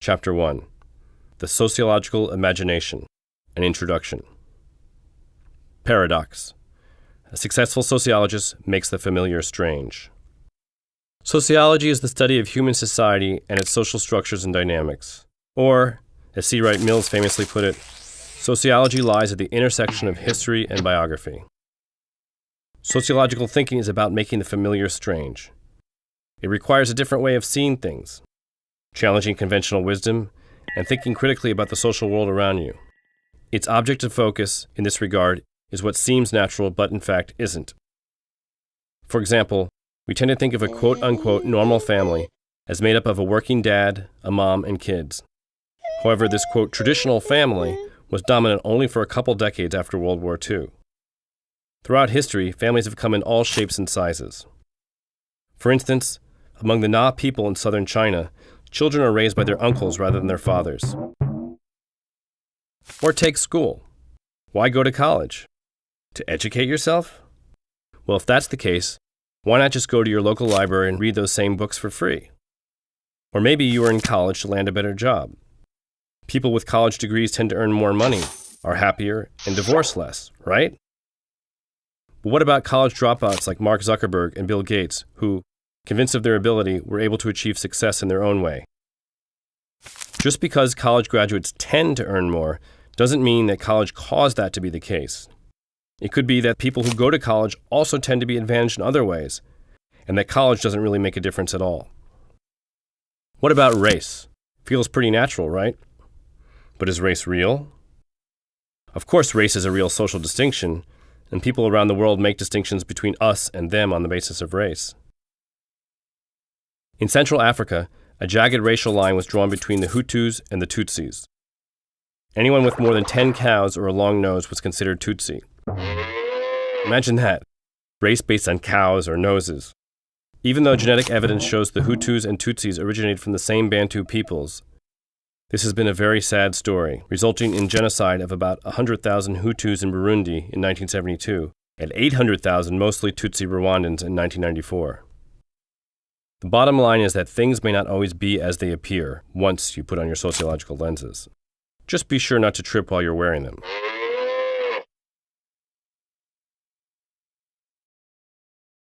Chapter 1. The Sociological Imagination. An Introduction. Paradox. A successful sociologist makes the familiar strange. Sociology is the study of human society and its social structures and dynamics. Or, as C. Wright Mills famously put it, sociology lies at the intersection of history and biography. Sociological thinking is about making the familiar strange. It requires a different way of seeing things, challenging conventional wisdom, and thinking critically about the social world around you. Its object of focus, in this regard, is what seems natural but in fact isn't. For example, we tend to think of a quote-unquote normal family as made up of a working dad, a mom, and kids. However, this quote traditional family was dominant only for a couple decades after World War II. Throughout history, families have come in all shapes and sizes. For instance, among the Na people in southern China, children are raised by their uncles rather than their fathers. Or take school. Why go to college? To educate yourself? Well, if that's the case, why not just go to your local library and read those same books for free? Or maybe you are in college to land a better job. People with college degrees tend to earn more money, are happier, and divorce less, right? But what about college dropouts like Mark Zuckerberg and Bill Gates, who, convinced of their ability, were able to achieve success in their own way? Just because college graduates tend to earn more doesn't mean that college caused that to be the case. It could be that people who go to college also tend to be advantaged in other ways, and that college doesn't really make a difference at all. What about race? Feels pretty natural, right? But is race real? Of course, race is a real social distinction, and people around the world make distinctions between us and them on the basis of race. In Central Africa, a jagged racial line was drawn between the Hutus and the Tutsis. Anyone with more than 10 cows or a long nose was considered Tutsi. Imagine that, race based on cows or noses. Even though genetic evidence shows the Hutus and Tutsis originated from the same Bantu peoples, this has been a very sad story, resulting in genocide of about 100,000 Hutus in Burundi in 1972 and 800,000 mostly Tutsi Rwandans in 1994. The bottom line is that things may not always be as they appear once you put on your sociological lenses. Just be sure not to trip while you're wearing them.